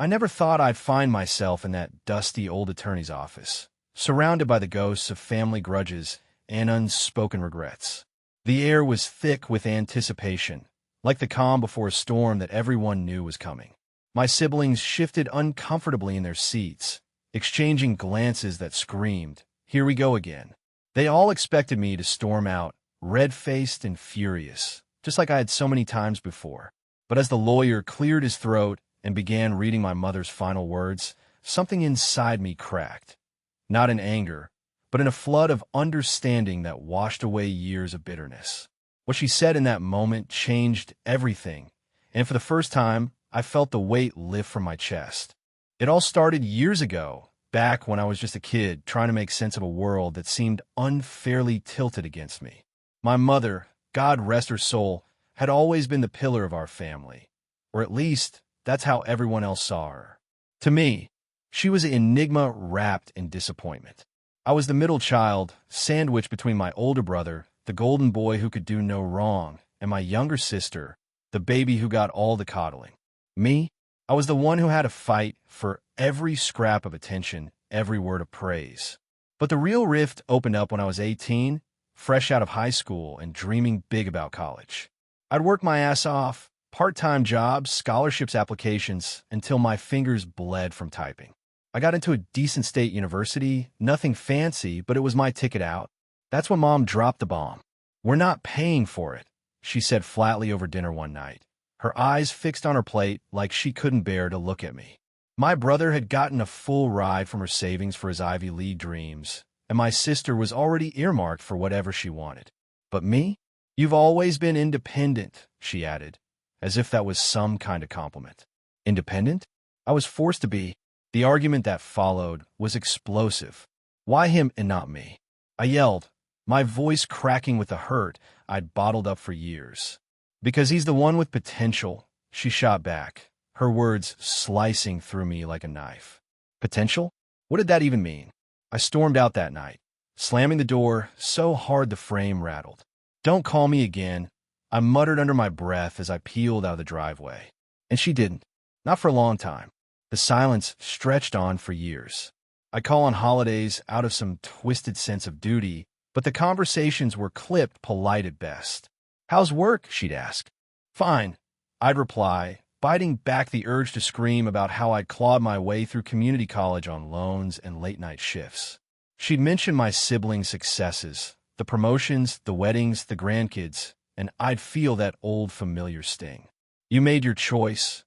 I never thought I'd find myself in that dusty old attorney's office, surrounded by the ghosts of family grudges and unspoken regrets. The air was thick with anticipation, like the calm before a storm that everyone knew was coming. My siblings shifted uncomfortably in their seats, exchanging glances that screamed, "Here we go again." They all expected me to storm out, red-faced and furious, just like I had so many times before. But as the lawyer cleared his throat and began reading my mother's final words, something inside me cracked. Not in anger, but in a flood of understanding that washed away years of bitterness. What she said in that moment changed everything, and for the first time, I felt the weight lift from my chest. It all started years ago, back when I was just a kid trying to make sense of a world that seemed unfairly tilted against me. My mother, God rest her soul, had always been the pillar of our family, or at least that's how everyone else saw her. To me, she was an enigma wrapped in disappointment. I was the middle child, sandwiched between my older brother, the golden boy who could do no wrong, and my younger sister, the baby who got all the coddling. Me, I was the one who had to fight for every scrap of attention, every word of praise. But the real rift opened up when I was 18, fresh out of high school and dreaming big about college. I'd work my ass off, part-time jobs, scholarships applications, until my fingers bled from typing. I got into a decent state university, nothing fancy, but it was my ticket out. That's when Mom dropped the bomb. "We're not paying for it," she said flatly over dinner one night, her eyes fixed on her plate like she couldn't bear to look at me. My brother had gotten a full ride from her savings for his Ivy League dreams, and my sister was already earmarked for whatever she wanted. But me? "You've always been independent," she added, as if that was some kind of compliment. Independent? I was forced to be. The argument that followed was explosive. Why him and not me? I yelled, my voice cracking with the hurt I'd bottled up for years. "Because he's the one with potential," she shot back, her words slicing through me like a knife. Potential? What did that even mean? I stormed out that night, slamming the door so hard the frame rattled. "Don't call me again," I muttered under my breath as I peeled out of the driveway. And she didn't. Not for a long time. The silence stretched on for years. I'd call on holidays out of some twisted sense of duty, but the conversations were clipped polite at best. "How's work?" she'd ask. "Fine," I'd reply, biting back the urge to scream about how I'd clawed my way through community college on loans and late-night shifts. She'd mention my siblings' successes, the promotions, the weddings, the grandkids, and I'd feel that old familiar sting. "You made your choice,"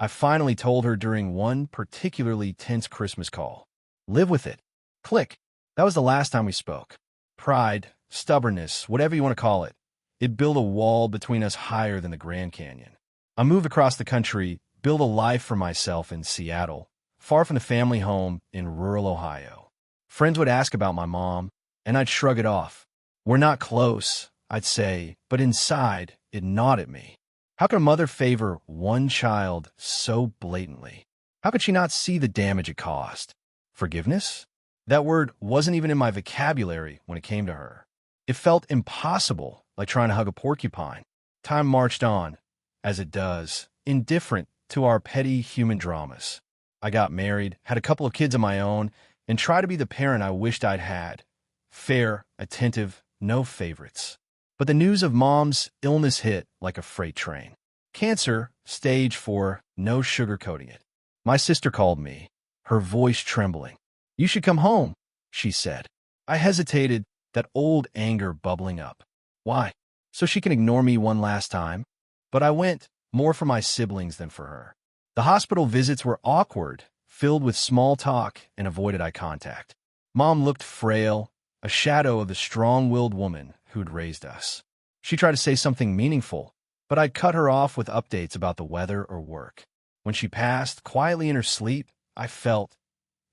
I finally told her during one particularly tense Christmas call. "Live with it." Click. That was the last time we spoke. Pride, stubbornness, whatever you want to call it. It built a wall between us higher than the Grand Canyon. I moved across the country, built a life for myself in Seattle, far from the family home in rural Ohio. Friends would ask about my mom, and I'd shrug it off. "We're not close," I'd say, but inside, it gnawed at me. How could a mother favor one child so blatantly? How could she not see the damage it caused? Forgiveness? That word wasn't even in my vocabulary when it came to her. It felt impossible, like trying to hug a porcupine. Time marched on, as it does, indifferent to our petty human dramas. I got married, had a couple of kids of my own, and tried to be the parent I wished I'd had. Fair, attentive, no favorites. But the news of Mom's illness hit like a freight train. Cancer, stage 4, no sugarcoating it. My sister called me, her voice trembling. "You should come home," she said. I hesitated, that old anger bubbling up. Why? So she can ignore me one last time? But I went, more for my siblings than for her. The hospital visits were awkward, filled with small talk and avoided eye contact. Mom looked frail, a shadow of the strong-willed woman who'd raised us. She tried to say something meaningful, but I'd cut her off with updates about the weather or work. When she passed, quietly in her sleep, I felt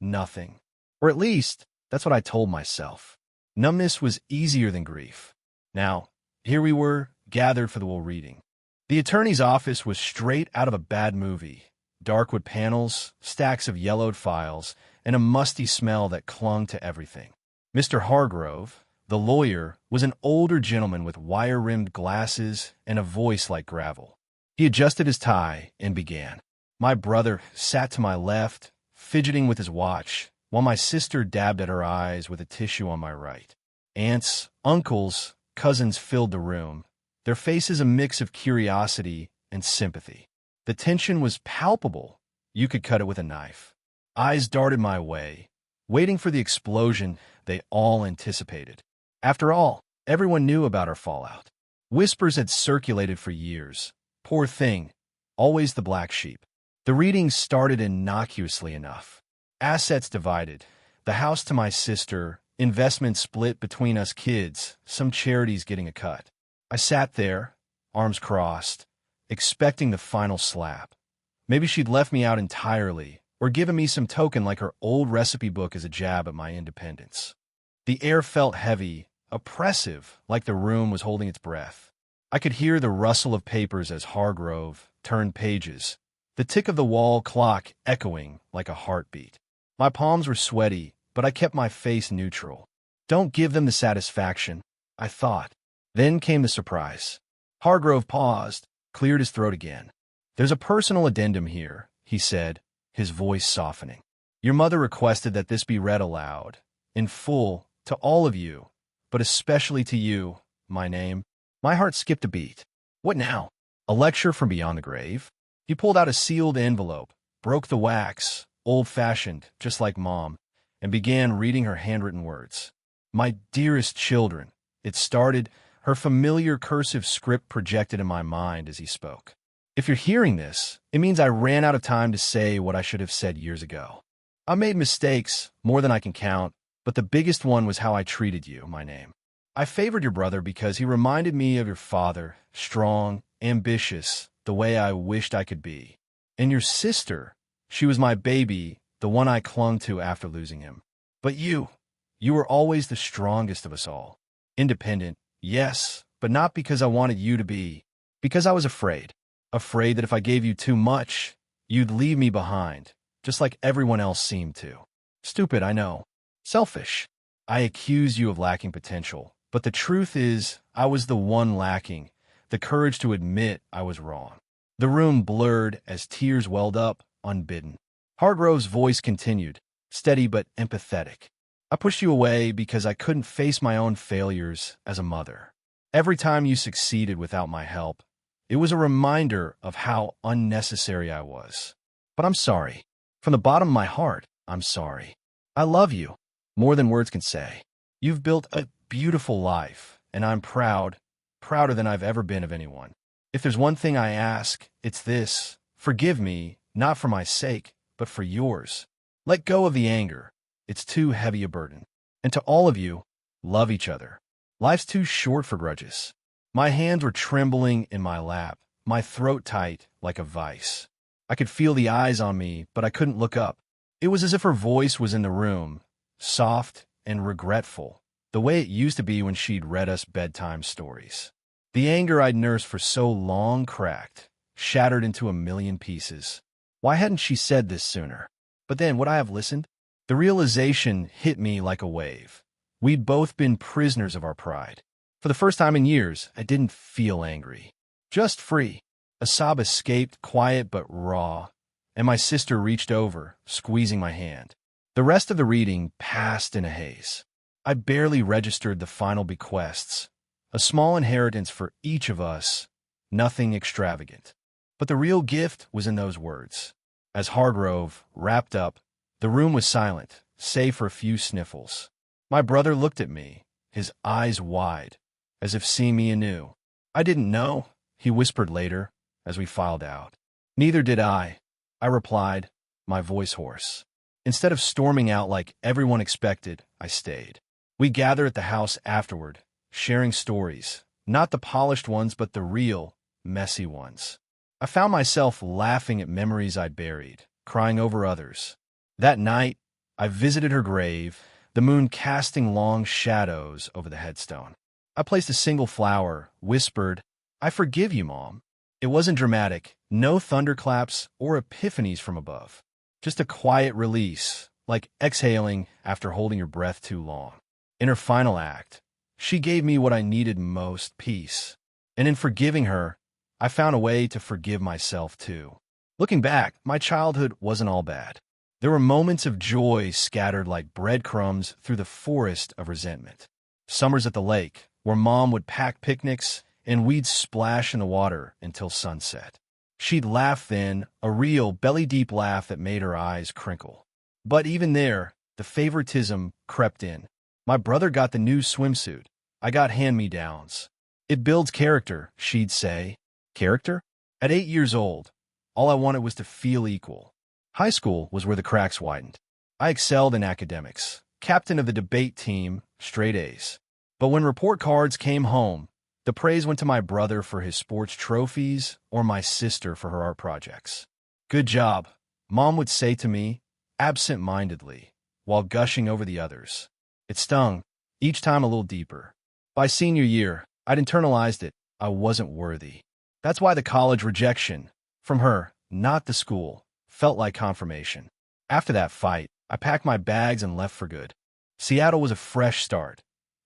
nothing. Or at least, that's what I told myself. Numbness was easier than grief. Now, here we were, gathered for the will reading. The attorney's office was straight out of a bad movie. Dark wood panels, stacks of yellowed files, and a musty smell that clung to everything. Mr. Hargrove, the lawyer, was an older gentleman with wire-rimmed glasses and a voice like gravel. He adjusted his tie and began. My brother sat to my left, fidgeting with his watch, while my sister dabbed at her eyes with a tissue on my right. Aunts, uncles, cousins filled the room, their faces a mix of curiosity and sympathy. The tension was palpable. You could cut it with a knife. Eyes darted my way, waiting for the explosion they all anticipated. After all, everyone knew about our fallout. Whispers had circulated for years. Poor thing, always the black sheep. The reading started innocuously enough. Assets divided, the house to my sister, investments split between us kids, some charities getting a cut. I sat there, arms crossed, expecting the final slap. Maybe she'd left me out entirely, or given me some token like her old recipe book as a jab at my independence. The air felt heavy, oppressive, like the room was holding its breath. I could hear the rustle of papers as Hargrove turned pages, the tick of the wall clock echoing like a heartbeat. My palms were sweaty, but I kept my face neutral. Don't give them the satisfaction, I thought. Then came the surprise. Hargrove paused, cleared his throat again. There's a personal addendum here, he said, his voice softening. Your mother requested that this be read aloud, in full, to all of you, but especially to you, my name. My heart skipped a beat. What now? A lecture from beyond the grave? He pulled out a sealed envelope, broke the wax, old-fashioned, just like Mom, and began reading her handwritten words. My dearest children, it started, her familiar cursive script projected in my mind as he spoke. If you're hearing this, it means I ran out of time to say what I should have said years ago. I made mistakes, more than I can count, but the biggest one was how I treated you, my name. I favored your brother because he reminded me of your father, strong, ambitious, the way I wished I could be. And your sister, she was my baby, the one I clung to after losing him. But you were always the strongest of us all. Independent, yes, but not because I wanted you to be, because I was afraid. Afraid that if I gave you too much, you'd leave me behind, just like everyone else seemed to. Stupid, I know. Selfish. I accuse you of lacking potential, but the truth is, I was the one lacking, the courage to admit I was wrong. The room blurred as tears welled up, unbidden. Hargrove's voice continued, steady but empathetic. I pushed you away because I couldn't face my own failures as a mother. Every time you succeeded without my help, it was a reminder of how unnecessary I was. But I'm sorry. From the bottom of my heart, I'm sorry. I love you, more than words can say. You've built a beautiful life, and I'm proud, prouder than I've ever been of anyone. If there's one thing I ask, it's this. Forgive me, not for my sake, but for yours. Let go of the anger. It's too heavy a burden. And to all of you, love each other. Life's too short for grudges. My hands were trembling in my lap, my throat tight like a vice. I could feel the eyes on me, but I couldn't look up. It was as if her voice was in the room, soft and regretful, the way it used to be when she'd read us bedtime stories. The anger I'd nursed for so long cracked, shattered into a million pieces. Why hadn't she said this sooner? But then, would I have listened? The realization hit me like a wave. We'd both been prisoners of our pride. For the first time in years, I didn't feel angry. Just free. A sob escaped, quiet but raw, and my sister reached over, squeezing my hand. The rest of the reading passed in a haze. I barely registered the final bequests, a small inheritance for each of us, nothing extravagant. But the real gift was in those words. As Hargrove wrapped up, the room was silent, save for a few sniffles. My brother looked at me, his eyes wide, as if seeing me anew. I didn't know, he whispered later, as we filed out. Neither did I replied, my voice hoarse. Instead of storming out like everyone expected, I stayed. We gathered at the house afterward, sharing stories, not the polished ones but the real, messy ones. I found myself laughing at memories I'd buried, crying over others. That night, I visited her grave, the moon casting long shadows over the headstone. I placed a single flower, whispered, I forgive you, Mom. It wasn't dramatic, no thunderclaps or epiphanies from above. Just a quiet release, like exhaling after holding your breath too long. In her final act, she gave me what I needed most, peace. And in forgiving her, I found a way to forgive myself too. Looking back, my childhood wasn't all bad. There were moments of joy scattered like breadcrumbs through the forest of resentment. Summers at the lake, where Mom would pack picnics and we'd splash in the water until sunset. She'd laugh then, a real belly-deep laugh that made her eyes crinkle. But even there, the favoritism crept in. My brother got the new swimsuit. I got hand-me-downs. It builds character, she'd say. Character? At 8 years old, all I wanted was to feel equal. High school was where the cracks widened. I excelled in academics, captain of the debate team, straight A's. But when report cards came home, the praise went to my brother for his sports trophies or my sister for her art projects. Good job, Mom would say to me, absent-mindedly, while gushing over the others. It stung, each time a little deeper. By senior year, I'd internalized it. I wasn't worthy. That's why the college rejection, from her, not the school, felt like confirmation. After that fight, I packed my bags and left for good. Seattle was a fresh start.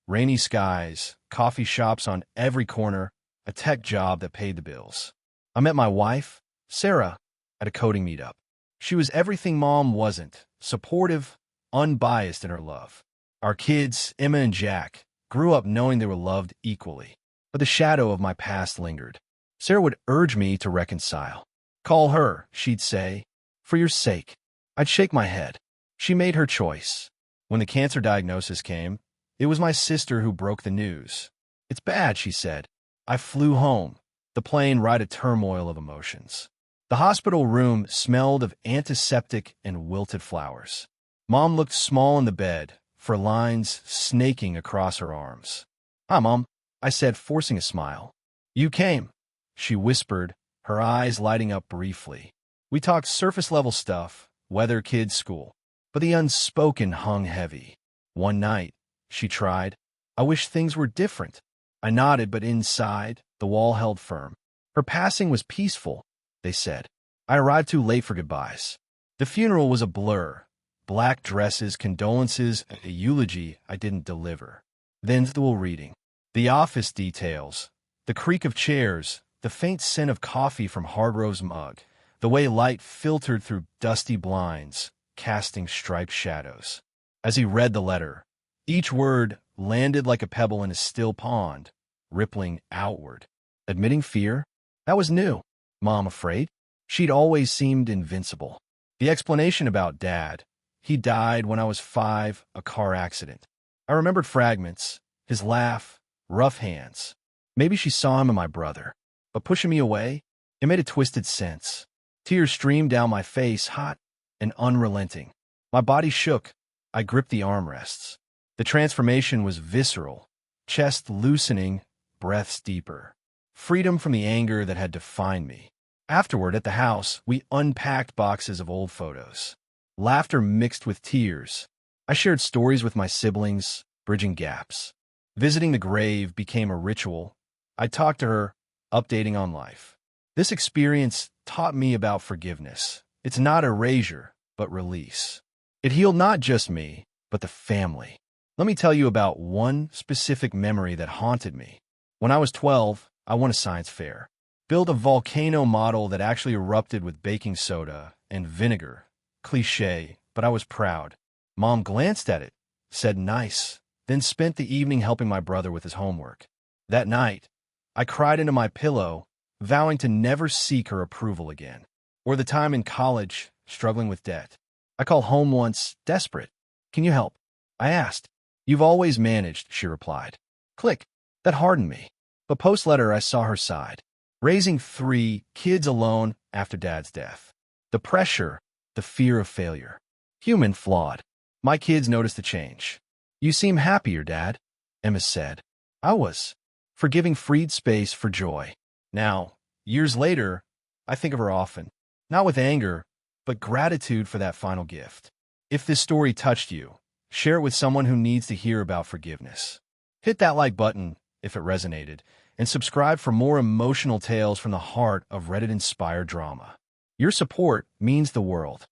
Rainy skies, coffee shops on every corner, a tech job that paid the bills. I met my wife, Sarah, at a coding meetup. She was everything Mom wasn't, supportive, unbiased in her love. Our kids, Emma and Jack, grew up knowing they were loved equally. But the shadow of my past lingered. Sarah would urge me to reconcile. Call her, she'd say. For your sake. I'd shake my head. She made her choice. When the cancer diagnosis came, it was my sister who broke the news. It's bad, she said. I flew home, the plane ride a turmoil of emotions. The hospital room smelled of antiseptic and wilted flowers. Mom looked small in the bed, for lines snaking across her arms. Hi, Mom, I said, forcing a smile. You came, she whispered, her eyes lighting up briefly. We talked surface-level stuff, weather, kids, school. But the unspoken hung heavy. One night, she tried. I wish things were different. I nodded, but inside, the wall held firm. Her passing was peaceful, they said. I arrived too late for goodbyes. The funeral was a blur. Black dresses, condolences, and a eulogy I didn't deliver. Then the reading. The office details. The creak of chairs. The faint scent of coffee from Hargrove's mug. The way light filtered through dusty blinds, casting striped shadows. As he read the letter, each word landed like a pebble in a still pond, rippling outward. Admitting fear? That was new. Mom afraid? She'd always seemed invincible. The explanation about Dad. He died when I was 5, a car accident. I remembered fragments, his laugh, rough hands. Maybe she saw him in my brother. But pushing me away, it made a twisted sense. Tears streamed down my face, hot and unrelenting. My body shook. I gripped the armrests. The transformation was visceral, chest loosening, breaths deeper. Freedom from the anger that had defined me. Afterward, at the house, we unpacked boxes of old photos. Laughter mixed with tears. I shared stories with my siblings, bridging gaps. Visiting the grave became a ritual. I talked to her, updating on life. This experience taught me about forgiveness. It's not erasure, but release. It healed not just me, but the family. Let me tell you about one specific memory that haunted me. When I was 12, I won a science fair. Built a volcano model that actually erupted with baking soda and vinegar. Cliché, but I was proud. Mom glanced at it, said nice, then spent the evening helping my brother with his homework. That night, I cried into my pillow, vowing to never seek her approval again. Or the time in college, struggling with debt. I called home once, desperate. Can you help? I asked. You've always managed, she replied. Click. That hardened me. But post-letter, I saw her side. Raising 3 kids alone after Dad's death. The pressure, the fear of failure. Human, flawed. My kids noticed the change. You seem happier, Dad, Emma said. I was. Forgiving freed space for joy. Now, years later, I think of her often. Not with anger, but gratitude for that final gift. If this story touched you, share it with someone who needs to hear about forgiveness. Hit that like button if it resonated, and subscribe for more emotional tales from the heart of Reddit-inspired drama. Your support means the world.